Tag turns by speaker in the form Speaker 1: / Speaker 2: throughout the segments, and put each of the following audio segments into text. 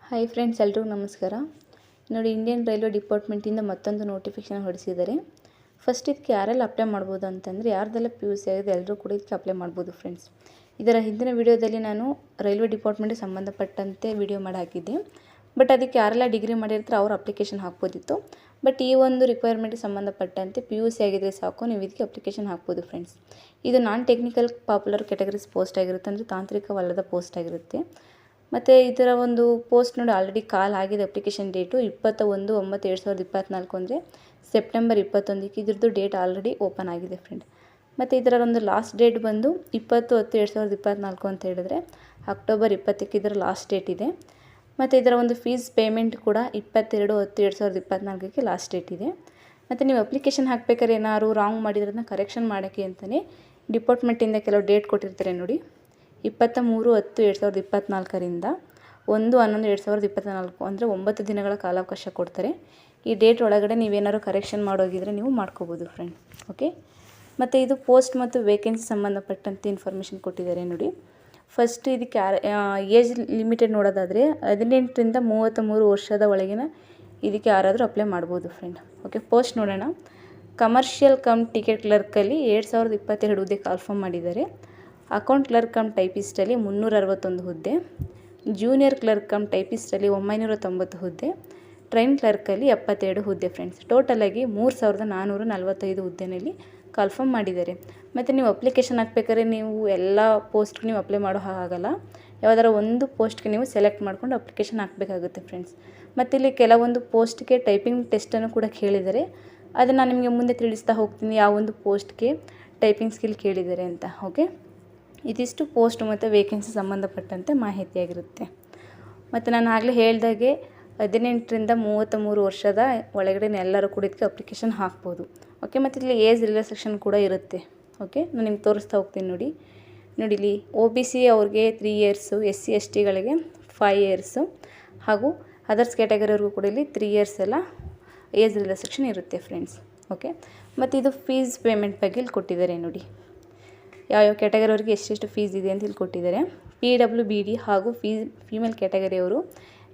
Speaker 1: Hi friends, ಎಲ್ರಿಗೂ ನಮಸ್ಕಾರ. ನೋಡಿ, ಇಂಡಿಯನ್ ರೈಲ್ವೆ ಡಿಪಾರ್ಟ್ಮೆಂಟಿಂದ ಮತ್ತೊಂದು ನೋಟಿಫಿಕೇಷನ್ ಹೊರಡಿಸಿದ್ದಾರೆ. ಫಸ್ಟ್ ಇದಕ್ಕೆ ಯಾರೆಲ್ಲ ಅಪ್ಲೈ ಮಾಡ್ಬೋದು ಅಂತಂದರೆ, ಯಾರ್ದೆಲ್ಲ PUC ಆಗಿದೆ ಎಲ್ಲರೂ ಕೂಡ ಇದಕ್ಕೆ ಅಪ್ಲೈ ಮಾಡ್ಬೋದು ಫ್ರೆಂಡ್ಸ್. ಇದರ ಹಿಂದಿನ ವಿಡಿಯೋದಲ್ಲಿ ನಾನು ರೈಲ್ವೆ ಡಿಪಾರ್ಟ್ಮೆಂಟ್ಗೆ ಸಂಬಂಧಪಟ್ಟಂತೆ ವಿಡಿಯೋ ಮಾಡಿ ಹಾಕಿದ್ದೆ. ಬಟ್ ಅದಕ್ಕೆ ಯಾರೆಲ್ಲ ಡಿಗ್ರಿ ಮಾಡಿರ್ತಾರೆ ಅವ್ರು ಅಪ್ಲಿಕೇಶನ್ ಹಾಕ್ಬೋದಿತ್ತು. ಬಟ್ ಈ ಒಂದು ರಿಕ್ವೈರ್ಮೆಂಟ್ಗೆ ಸಂಬಂಧಪಟ್ಟಂತೆ PUC ಆಗಿದ್ರೆ ಸಾಕು, ನೀವು ಇದಕ್ಕೆ ಅಪ್ಲಿಕೇಶನ್ ಹಾಕ್ಬೋದು ಫ್ರೆಂಡ್ಸ್. ಇದು non technical popular categories post ಆಗಿರುತ್ತೆ, ಅಂದರೆ ತಾಂತ್ರಿಕವಲ್ಲದ ಪೋಸ್ಟ್ ಆಗಿರುತ್ತೆ. ಮತ್ತು ಇದರ ಒಂದು ಪೋಸ್ಟ್ ನೋಡಿ ಆಲ್ರೆಡಿ ಕಾಲ್ ಆಗಿದೆ. ಅಪ್ಲಿಕೇಶನ್ ಡೇಟು 21/9/2024 ಅಂದರೆ ಸೆಪ್ಟೆಂಬರ್ 21ಕ್ಕೆ ಇದ್ರದ್ದು ಡೇಟ್ ಆಲ್ರೆಡಿ ಓಪನ್ ಆಗಿದೆ ಫ್ರೆಂಡ್. ಮತ್ತು ಇದರ ಒಂದು ಲಾಸ್ಟ್ ಡೇಟ್ ಬಂದು 20/10/2024 ಅಂತ ಹೇಳಿದ್ರೆ ಅಕ್ಟೋಬರ್ 20ಕ್ಕೆ ಇದರ ಲಾಸ್ಟ್ ಡೇಟ್ ಇದೆ. ಮತ್ತು ಇದರ ಒಂದು ಫೀಸ್ ಪೇಮೆಂಟ್ ಕೂಡ 22/10/2024ಕ್ಕೆ ಲಾಸ್ಟ್ ಡೇಟ್ ಇದೆ. ಮತ್ತು ನೀವು ಅಪ್ಲಿಕೇಶನ್ ಹಾಕ್ಬೇಕಾದ್ರೆ ಏನಾದ್ರು ರಾಂಗ್ ಮಾಡಿದ್ರನ್ನ ಕರೆಕ್ಷನ್ ಮಾಡೋಕ್ಕೆ ಅಂತಲೇ ಡಿಪಾರ್ಟ್ಮೆಂಟಿಂದ ಕೆಲವು ಡೇಟ್ ಕೊಟ್ಟಿರ್ತಾರೆ ನೋಡಿ. 23/10/2024ರಿಂದ 1/11/2024 ಅಂದರೆ 9 ದಿನಗಳ ಕಾಲಾವಕಾಶ ಕೊಡ್ತಾರೆ. ಈ ಡೇಟ್ ಒಳಗಡೆ ನೀವೇನಾದ್ರು ಕರೆಕ್ಷನ್ ಮಾಡೋಗಿದ್ರೆ ನೀವು ಮಾಡ್ಕೋಬೋದು ಫ್ರೆಂಡ್. ಓಕೆ, ಮತ್ತು ಇದು ಪೋಸ್ಟ್ ಮತ್ತು ವೇಕೆನ್ಸಿ ಸಂಬಂಧಪಟ್ಟಂತೆ ಇನ್ಫಾರ್ಮೇಷನ್ ಕೊಟ್ಟಿದ್ದಾರೆ ನೋಡಿ. ಫಸ್ಟ್ ಇದಕ್ಕೆ ಏಜ್ ಲಿಮಿಟೆಡ್ ನೋಡೋದಾದರೆ 18ರಿಂದ 33 ವರ್ಷದ ಒಳಗಿನ ಇದಕ್ಕೆ ಯಾರಾದರೂ ಅಪ್ಲೈ ಮಾಡ್ಬೋದು ಫ್ರೆಂಡ್. ಓಕೆ, ಪೋಸ್ಟ್ ನೋಡೋಣ. ಕಮರ್ಷಿಯಲ್ ಟಿಕೆಟ್ ಕ್ಲರ್ಕಲ್ಲಿ 2022 ಹುದ್ದೆ ಕಾಲ್ಫಾರ್ಮ್ ಮಾಡಿದ್ದಾರೆ. ಅಕೌಂಟ್ ಕ್ಲರ್ಕ್ ಟೈಪಿಸ್ಟಲ್ಲಿ 361 ಹುದ್ದೆ, ಜೂನಿಯರ್ ಕ್ಲರ್ಕ್ ಟೈಪಿಸ್ಟಲ್ಲಿ 990 ಹುದ್ದೆ, ಟ್ರೈನ್ ಕ್ಲರ್ಕಲ್ಲಿ 72 ಹುದ್ದೆ ಫ್ರೆಂಡ್ಸ್. ಟೋಟಲಾಗಿ 3445 ಹುದ್ದೆನಲ್ಲಿ ಕಾಲ್ಫಾರ್ಮ್ ಮಾಡಿದ್ದಾರೆ. ಮತ್ತು ನೀವು ಅಪ್ಲಿಕೇಶನ್ ಹಾಕ್ಬೇಕಾದ್ರೆ ನೀವು ಎಲ್ಲ ಪೋಸ್ಟ್ಗೆ ನೀವು ಅಪ್ಲೈ ಮಾಡೋ ಹಾಗಲ್ಲ. ಯಾವುದಾರ ಒಂದು ಪೋಸ್ಟ್ಗೆ ನೀವು ಸೆಲೆಕ್ಟ್ ಮಾಡ್ಕೊಂಡು ಅಪ್ಲಿಕೇಶನ್ ಹಾಕಬೇಕಾಗುತ್ತೆ ಫ್ರೆಂಡ್ಸ್. ಮತ್ತು ಇಲ್ಲಿ ಕೆಲವೊಂದು ಪೋಸ್ಟ್ಗೆ ಟೈಪಿಂಗ್ ಟೆಸ್ಟನ್ನು ಕೂಡ ಕೇಳಿದ್ದಾರೆ. ಅದನ್ನು ನಾನು ನಿಮಗೆ ಮುಂದೆ ತಿಳಿಸ್ತಾ ಹೋಗ್ತೀನಿ, ಯಾವ ಒಂದು ಪೋಸ್ಟ್ಗೆ ಟೈಪಿಂಗ್ ಸ್ಕಿಲ್ ಕೇಳಿದ್ದಾರೆ ಅಂತ. ಓಕೆ, ಇದಿಷ್ಟು ಪೋಸ್ಟ್ ಮತ್ತು ವೇಕೆನ್ಸಿ ಸಂಬಂಧಪಟ್ಟಂತೆ ಮಾಹಿತಿಯಾಗಿರುತ್ತೆ. ಮತ್ತು ನಾನು ಆಗಲೇ ಹೇಳ್ದಾಗೆ 18ರಿಂದ 33 ವರ್ಷದ ಒಳಗಡೆ ಎಲ್ಲರೂ ಕೂಡ ಇದಕ್ಕೆ ಅಪ್ಲಿಕೇಶನ್ ಹಾಕ್ಬೋದು. ಓಕೆ, ಮತ್ತು ಇಲ್ಲಿ ಏಜ್ ರಿಲ್ಯಾಕ್ಸೇಷನ್ ಕೂಡ ಇರುತ್ತೆ. ಓಕೆ, ನಾನು ನಿಮ್ಗೆ ತೋರಿಸ್ತಾ ಹೋಗ್ತೀನಿ ನೋಡಿ. ಇಲ್ಲಿ OBC ಅವ್ರಿಗೆ 3 ಇಯರ್ಸು, SC STಗಳಿಗೆ 5 ಇಯರ್ಸು ಹಾಗೂ ಅದರ್ಸ್ ಕ್ಯಾಟಗರಿಯವ್ರಿಗೂ ಕೂಡ ಇಲ್ಲಿ 3 ಇಯರ್ಸ್ ಎಲ್ಲ ಏಜ್ ರಿಲ್ಯಾಕ್ಸೇಷನ್ ಇರುತ್ತೆ ಫ್ರೆಂಡ್ಸ್. ಓಕೆ, ಮತ್ತು ಇದು ಫೀಸ್ ಪೇಮೆಂಟ್ ಬಗ್ಗೆ ಇಲ್ಲಿ ಕೊಟ್ಟಿದ್ದಾರೆ ನೋಡಿ. ಯಾವ್ಯಾವ ಕ್ಯಾಟಗರಿಯವ್ರಿಗೆ ಎಷ್ಟೆಷ್ಟು ಫೀಸ್ ಇದೆ ಅಂತ ಇಲ್ಲಿ ಕೊಟ್ಟಿದ್ದಾರೆ. PWBD ಹಾಗೂ female ಕ್ಯಾಟಗರಿಯವರು,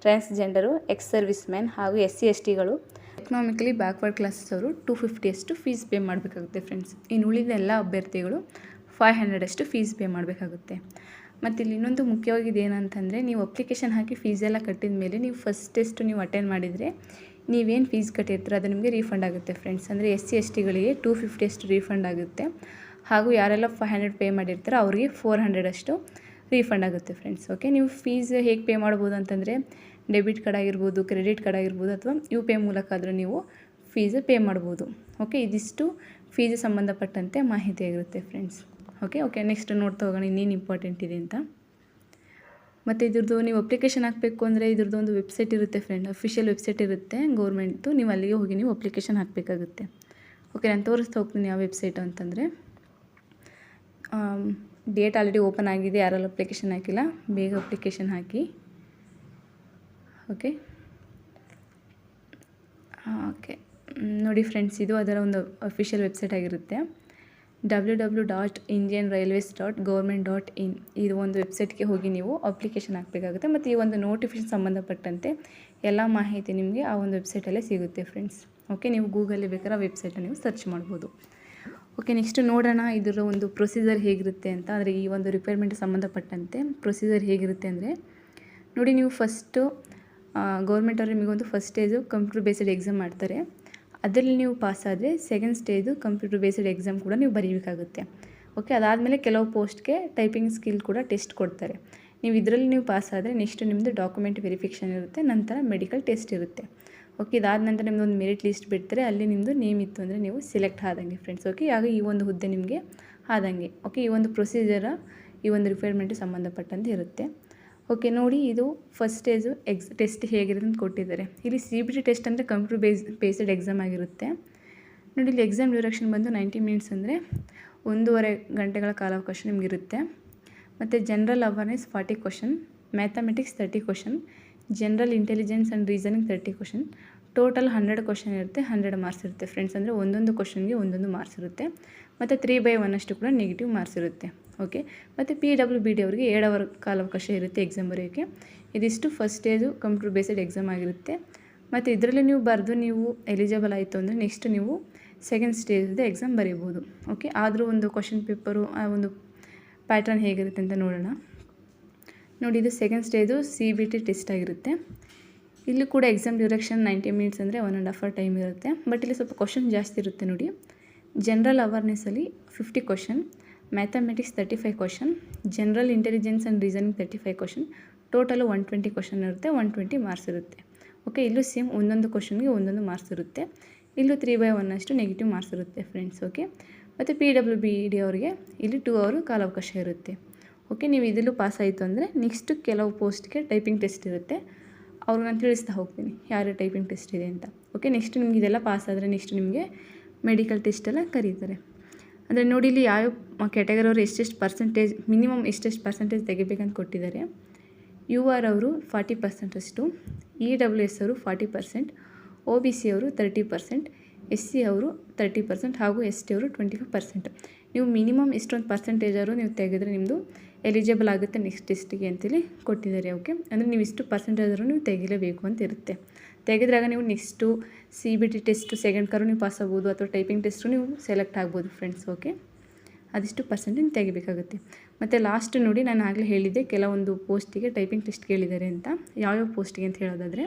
Speaker 1: transgender, ex service man ಹಾಗೂ SC STಗಳು, ಎಕನಾಮಿಕಲಿ ಬ್ಯಾಕ್ವರ್ಡ್ ಕ್ಲಾಸಸ್ ಅವರು 250 ಅಷ್ಟು ಫೀಸ್ ಪೇ ಮಾಡಬೇಕಾಗುತ್ತೆ ಫ್ರೆಂಡ್ಸ್. ಇನ್ನು ಉಳಿದ ಎಲ್ಲ ಅಭ್ಯರ್ಥಿಗಳು 500 ಅಷ್ಟು ಫೀಸ್ ಪೇ ಮಾಡಬೇಕಾಗುತ್ತೆ. ಮತ್ತು ಇಲ್ಲಿ ಇನ್ನೊಂದು ಮುಖ್ಯವಾಗಿದೆ ಏನಂತಂದರೆ, ನೀವು ಅಪ್ಲಿಕೇಶನ್ ಹಾಕಿ ಫೀಸ್ ಎಲ್ಲ ಕಟ್ಟಿದ ಮೇಲೆ ನೀವು ಫಸ್ಟ್ ಟೆಸ್ಟ್ ನೀವು ಅಟೆಂಡ್ ಮಾಡಿದರೆ ನೀವೇನು ಫೀಸ್ ಕಟ್ಟಿರ್ತೀರ ಅದು ನಿಮಗೆ ರೀಫಂಡ್ ಆಗುತ್ತೆ ಫ್ರೆಂಡ್ಸ್. ಅಂದರೆ SC STಗಳಿಗೆ 250 ಅಷ್ಟು ರೀಫಂಡ್ ಆಗುತ್ತೆ. ಹಾಗೂ ಯಾರೆಲ್ಲ 500 ಪೇ ಮಾಡಿರ್ತಾರೆ ಅವರಿಗೆ 400 ಅಷ್ಟು ರೀಫಂಡ್ ಆಗುತ್ತೆ ಫ್ರೆಂಡ್ಸ್. ಓಕೆ, ನೀವು ಫೀಸ್ ಹೇಗೆ ಪೇ ಮಾಡ್ಬೋದು ಅಂತಂದರೆ, ಡೆಬಿಟ್ ಕಾರ್ಡ್ ಆಗಿರ್ಬೋದು, ಕ್ರೆಡಿಟ್ ಕಾರ್ಡ್ ಆಗಿರ್ಬೋದು, ಅಥವಾ UPI ಮೂಲಕ ಆದರೂ ನೀವು ಫೀಸ್ ಪೇ ಮಾಡ್ಬೋದು. ಓಕೆ, ಇದಿಷ್ಟು ಫೀಸ್ ಸಂಬಂಧಪಟ್ಟಂತೆ ಮಾಹಿತಿಯಾಗಿರುತ್ತೆ ಫ್ರೆಂಡ್ಸ್. ಓಕೆ, ನೆಕ್ಸ್ಟ್ ನೋಡ್ತಾ ಹೋಗೋಣ ಇನ್ನೇನು ಇಂಪಾರ್ಟೆಂಟ್ ಇದೆ ಅಂತ. ಮತ್ತು ಇದ್ರದ್ದು ನೀವು ಅಪ್ಲಿಕೇಶನ್ ಹಾಕಬೇಕು ಅಂದರೆ ಇದ್ರದ್ದು ಒಂದು ವೆಬ್ಸೈಟ್ ಇರುತ್ತೆ ಫ್ರೆಂಡ್, ಅಫಿಷಿಯಲ್ ವೆಬ್ಸೈಟ್ ಇರುತ್ತೆ ಗೌರ್ಮೆಂಟ್ದು. ನೀವು ಅಲ್ಲಿಗೆ ಹೋಗಿ ನೀವು ಅಪ್ಲಿಕೇಶನ್ ಹಾಕಬೇಕಾಗುತ್ತೆ. ಓಕೆ, ನಾನು ತೋರಿಸ್ತಾ ಹೋಗ್ತೀನಿ ಯಾವ ವೆಬ್ಸೈಟು ಅಂತಂದರೆ. ಡೇಟ್ ಆಲ್ರೆಡಿ ಓಪನ್ ಆಗಿದೆ. ಯಾರೆಲ್ಲ ಅಪ್ಲಿಕೇಶನ್ ಹಾಕಿಲ್ಲ ಬೇಗ ಅಪ್ಲಿಕೇಶನ್ ಹಾಕಿ. ಓಕೆ ನೋಡಿ ಫ್ರೆಂಡ್ಸ್, ಇದು ಅದರ ಒಂದು ಅಫಿಷಿಯಲ್ ವೆಬ್ಸೈಟ್ ಆಗಿರುತ್ತೆ. www.indianrailways.government.in ಇದು ಒಂದು ವೆಬ್ಸೈಟ್ಗೆ ಹೋಗಿ ನೀವು ಅಪ್ಲಿಕೇಶನ್ ಹಾಕಬೇಕಾಗುತ್ತೆ. ಮತ್ತು ಈ ಒಂದು ನೋಟಿಫಿಕೇಷನ್ ಸಂಬಂಧಪಟ್ಟಂತೆ ಎಲ್ಲ ಮಾಹಿತಿ ನಿಮಗೆ ಆ ಒಂದು ವೆಬ್ಸೈಟಲ್ಲೇ ಸಿಗುತ್ತೆ ಫ್ರೆಂಡ್ಸ್. ಓಕೆ, ನೀವು ಗೂಗಲಲ್ಲಿ ಬೇಕಾದ್ರೆ ಆ ವೆಬ್ಸೈಟನ್ನು ನೀವು ಸರ್ಚ್ ಮಾಡ್ಬೋದು. ಓಕೆ, ನೆಕ್ಸ್ಟ್ ನೋಡೋಣ ಇದರ ಒಂದು ಪ್ರೊಸೀಜರ್ ಹೇಗಿರುತ್ತೆ ಅಂತ. ಅಂದರೆ ಈ ಒಂದು ರಿಕ್ವೈರ್ಮೆಂಟ್ ಸಂಬಂಧಪಟ್ಟಂತೆ ಪ್ರೊಸೀಜರ್ ಹೇಗಿರುತ್ತೆ ಅಂದರೆ ನೋಡಿ, ನೀವು ಫಸ್ಟು ಗೌರ್ಮೆಂಟವರು ನಿಮಗೊಂದು first stage computer based exam ಮಾಡ್ತಾರೆ. ಅದರಲ್ಲಿ ನೀವು ಪಾಸ್ ಆದರೆ second stage computer based exam ಕೂಡ ನೀವು ಬರೀಬೇಕಾಗುತ್ತೆ. ಓಕೆ, ಅದಾದಮೇಲೆ ಕೆಲವು ಪೋಸ್ಟ್ಗೆ ಟೈಪಿಂಗ್ ಸ್ಕಿಲ್ ಕೂಡ ಟೆಸ್ಟ್ ಕೊಡ್ತಾರೆ. ನೀವು ಇದರಲ್ಲಿ ನೀವು ಪಾಸ್ ಆದರೆ ನೆಕ್ಸ್ಟ್ ನಿಮ್ಮದು ಡಾಕ್ಯುಮೆಂಟ್ ವೆರಿಫಿಕೇಷನ್ ಇರುತ್ತೆ, ನಂತರ ಮೆಡಿಕಲ್ ಟೆಸ್ಟ್ ಇರುತ್ತೆ. ಓಕೆ, ಇದಾದ ನಂತರ ನಿಮ್ಮದು ಒಂದು ಮೆರಿಟ್ ಲಿಸ್ಟ್ ಬಿಡ್ತಾರೆ. ಅಲ್ಲಿ ನಿಮ್ಮದು ನೇಮ್ ಇತ್ತು ಅಂದರೆ ನೀವು ಸೆಲೆಕ್ಟ್ ಆದಂಗೆ ಫ್ರೆಂಡ್ಸ್. ಓಕೆ, ಆಗ ಈ ಒಂದು ಹುದ್ದೆ ನಿಮಗೆ ಆದಂಗೆ. ಓಕೆ, ಈ ಒಂದು ಪ್ರೊಸೀಜರ ಈ ಒಂದು ರಿಕ್ವೈರ್ಮೆಂಟ್ ಸಂಬಂಧಪಟ್ಟಂತೆ ಇರುತ್ತೆ. ಓಕೆ, ನೋಡಿ ಇದು ಫಸ್ಟ್ ಸ್ಟೇಜು ಟೆಸ್ಟ್ ಹೇಗಿರುತ್ತೆ ಅಂತ ಕೊಟ್ಟಿದ್ದಾರೆ. ಇಲ್ಲಿ CBT ಟೆಸ್ಟ್ ಅಂದರೆ ಕಂಪ್ಯೂಟರ್ ಬೇಸ್ಡ್ ಎಕ್ಸಾಮ್ ಆಗಿರುತ್ತೆ. ನೋಡಿ, ಇಲ್ಲಿ ಎಕ್ಸಾಮ್ ಡ್ಯೂರೇಷನ್ ಬಂದು 90 ಮಿನಿಟ್ಸ್ ಅಂದರೆ 1.5 ಗಂಟೆಗಳ ಕಾಲಾವಕಾಶ ನಿಮಗಿರುತ್ತೆ. ಮತ್ತು general awareness 40 question, mathematics 30 question, general intelligence and reasoning 30 question. Total 100 question ಇರುತ್ತೆ, 100 ಮಾರ್ಕ್ಸ್ ಇರುತ್ತೆ ಫ್ರೆಂಡ್ಸ್. ಅಂದರೆ ಒಂದೊಂದು ಕ್ವಶನ್ಗೆ ಒಂದೊಂದು ಮಾರ್ಕ್ಸ್ ಇರುತ್ತೆ. ಮತ್ತು 3/1 ಅಷ್ಟು ಕೂಡ ನೆಗೆಟಿವ್ ಮಾರ್ಕ್ಸ್ ಇರುತ್ತೆ. ಓಕೆ. ಮತ್ತು PWBD ಅವರಿಗೆ 2 ಅವರ್ ಕಾಲಾವಕಾಶ ಇರುತ್ತೆ ಎಕ್ಸಾಮ್ ಬರೆಯೋಕ್ಕೆ. ಇದಿಷ್ಟು first stage computer based exam ಆಗಿರುತ್ತೆ. ಮತ್ತು ಇದರಲ್ಲಿ ನೀವು ಬರೆದು ನೀವು ಎಲಿಜಿಬಲ್ ಆಯಿತು ಅಂದರೆ ನೆಕ್ಸ್ಟ್ ನೀವು ಸೆಕೆಂಡ್ ಸ್ಟೇಜ್ದು ಎಕ್ಸಾಮ್ ಬರೀಬೋದು. ಓಕೆ. ಆದರೂ ಒಂದು ಕ್ವಶನ್ ಪೇಪರು ಆ ಒಂದು ಪ್ಯಾಟ್ರನ್ ಹೇಗಿರುತ್ತೆ ಅಂತ ನೋಡೋಣ. ನೋಡಿ, ಇದು ಸೆಕೆಂಡ್ ಸ್ಟೇಜು CBT ಟೆಸ್ಟ್ ಆಗಿರುತ್ತೆ. ಇಲ್ಲಿ ಕೂಡ ಎಕ್ಸಾಮ್ ಡ್ಯೂರೇಷನ್ 90 ಮಿನಿಟ್ಸ್ ಅಂದರೆ 1.5 hour ಟೈಮ್ ಇರುತ್ತೆ. ಬಟ್ ಇಲ್ಲಿ ಸ್ವಲ್ಪ ಕ್ವಶನ್ ಜಾಸ್ತಿ ಇರುತ್ತೆ ನೋಡಿ. ಜನರಲ್ ಅವೇರ್ನೆಸ್ಸಲ್ಲಿ 50 question, mathematics 35 question, general intelligence and reasoning 35 question, total 120 question ಇರುತ್ತೆ, 120 ಮಾರ್ಕ್ಸ್ ಇರುತ್ತೆ. ಓಕೆ. ಇಲ್ಲೂ ಸೇಮ್ ಒಂದೊಂದು ಕ್ವಶನ್ಗೆ ಒಂದೊಂದು ಮಾರ್ಕ್ಸ್ ಇರುತ್ತೆ. ಇಲ್ಲೂ 3/1 ಅಷ್ಟು ನೆಗೆಟಿವ್ ಮಾರ್ಕ್ಸ್ ಇರುತ್ತೆ ಫ್ರೆಂಡ್ಸ್. ಓಕೆ. ಮತ್ತು PWBD ಅವರಿಗೆ ಇಲ್ಲಿ 2 ಅವರ್ ಕಾಲಾವಕಾಶ ಇರುತ್ತೆ. ಓಕೆ. ನೀವು ಇದರಲ್ಲೂ ಪಾಸ್ ಆಯಿತು ಅಂದರೆ ನೆಕ್ಸ್ಟ್ ಕೆಲವು ಪೋಸ್ಟ್ಗೆ ಟೈಪಿಂಗ್ ಟೆಸ್ಟ್ ಇರುತ್ತೆ. ಅವ್ರಿಗೆ ನಾನು ತಿಳಿಸ್ತಾ ಹೋಗ್ತೀನಿ ಯಾರು ಟೈಪಿಂಗ್ ಟೆಸ್ಟ್ ಇದೆ ಅಂತ. ಓಕೆ. ನೆಕ್ಸ್ಟ್ ನಿಮ್ಗೆ ಇದೆಲ್ಲ ಪಾಸ್ ಆದರೆ ನೆಕ್ಸ್ಟ್ ನಿಮಗೆ ಮೆಡಿಕಲ್ ಟೆಸ್ಟೆಲ್ಲ ಕರೀತಾರೆ. ಅಂದರೆ ನೋಡಿ, ಇಲ್ಲಿ ಯಾವ ಕ್ಯಾಟಗರಿ ಅವರು ಎಷ್ಟೆಷ್ಟು ಪರ್ಸೆಂಟೇಜ್ ಮಿನಿಮಮ್ ಎಷ್ಟೆಷ್ಟು ಪರ್ಸೆಂಟೇಜ್ ತೆಗಿಬೇಕಂತ ಕೊಟ್ಟಿದ್ದಾರೆ. UR ಅವರು 40% ಅಷ್ಟು, EWS ಅವರು 40%, OBC ಅವರು 30%, SC ಅವರು 30% ಹಾಗೂ ST ಅವರು 25%. ನೀವು ಮಿನಿಮಮ್ ಇಷ್ಟೊಂದು ಪರ್ಸೆಂಟೇಜಾದ್ರು ನೀವು ತೆಗೆದ್ರೆ ನಿಮ್ಮದು ಎಲಿಜಿಬಲ್ ಆಗುತ್ತೆ ನೆಕ್ಸ್ಟ್ ಟೆಸ್ಟಿಗೆ ಅಂತೇಳಿ ಕೊಟ್ಟಿದ್ದಾರೆ. ಓಕೆ. ಅಂದರೆ ನೀವು ಇಷ್ಟು ಪರ್ಸೆಂಟೇಜಾದ್ರು ನೀವು ತೆಗಿಲೇಬೇಕು ಅಂತ ಇರುತ್ತೆ. ತೆಗೆದ್ರಾಗ ನೀವು ನೆಕ್ಸ್ಟು CBT ಟೆಸ್ಟು ಸೆಕೆಂಡ್ ಕರು ನೀವು ಪಾಸ್ ಆಗ್ಬೋದು, ಅಥವಾ ಟೈಪಿಂಗ್ ಟೆಸ್ಟು ನೀವು ಸೆಲೆಕ್ಟ್ ಆಗ್ಬೋದು ಫ್ರೆಂಡ್ಸ್. ಓಕೆ. ಅದಿಷ್ಟು ಪರ್ಸೆಂಟೇಜ್ ತೆಗಿಬೇಕಾಗುತ್ತೆ. ಮತ್ತು ಲಾಸ್ಟ್ ನೋಡಿ, ನಾನು ಆಗಲೇ ಹೇಳಿದ್ದೆ ಕೆಲವೊಂದು ಪೋಸ್ಟಿಗೆ ಟೈಪಿಂಗ್ ಟೆಸ್ಟ್ ಕೇಳಿದ್ದಾರೆ ಅಂತ. ಯಾವ್ಯಾವ ಪೋಸ್ಟಿಗೆ ಅಂತ ಹೇಳೋದಾದರೆ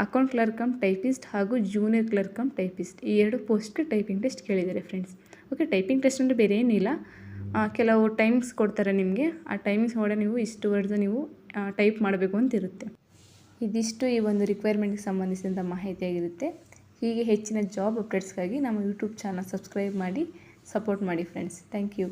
Speaker 1: ಅಕೌಂಟ್ ಕ್ಲರ್ಕ್ ಕಮ್ ಟೈಪಿಸ್ಟ್ ಹಾಗೂ ಜೂನಿಯರ್ ಕ್ಲರ್ಕ್ ಕಮ್ ಟೈಪಿಸ್ಟ್, ಈ 2 ಪೋಸ್ಟ್ಗೆ ಟೈಪಿಂಗ್ ಟೆಸ್ಟ್ ಕೇಳಿದ್ದಾರೆ ಫ್ರೆಂಡ್ಸ್. ಓಕೆ. ಟೈಪಿಂಗ್ ಟೆಸ್ಟ್ ಅಂದರೆ ಬೇರೆ ಏನಿಲ್ಲ, ಕೆಲವು ಟೈಮ್ಸ್ ಕೊಡ್ತಾರೆ ನಿಮಗೆ. ಆ ಟೈಮಿಂಗ್ಸ್ ಒಳಗೆ ನೀವು ಇಷ್ಟು ವರ್ಡ್ಸ್ ನೀವು ಟೈಪ್ ಮಾಡಬೇಕು ಅಂತ ಇರುತ್ತೆ. ಇದಿಷ್ಟು ಈ ಒಂದು ರಿಕ್ವೈರ್ಮೆಂಟ್ಗೆ ಸಂಬಂಧಿಸಿದಂಥ ಮಾಹಿತಿಯಾಗಿರುತ್ತೆ. ಹೀಗೆ ಹೆಚ್ಚಿನ ಜಾಬ್ ಅಪ್ಡೇಟ್ಸ್ಗಾಗಿ ನಮ್ಮ ಯೂಟ್ಯೂಬ್ ಚಾನಲ್ ಸಬ್ಸ್ಕ್ರೈಬ್ ಮಾಡಿ ಸಪೋರ್ಟ್ ಮಾಡಿ ಫ್ರೆಂಡ್ಸ್. Thank you.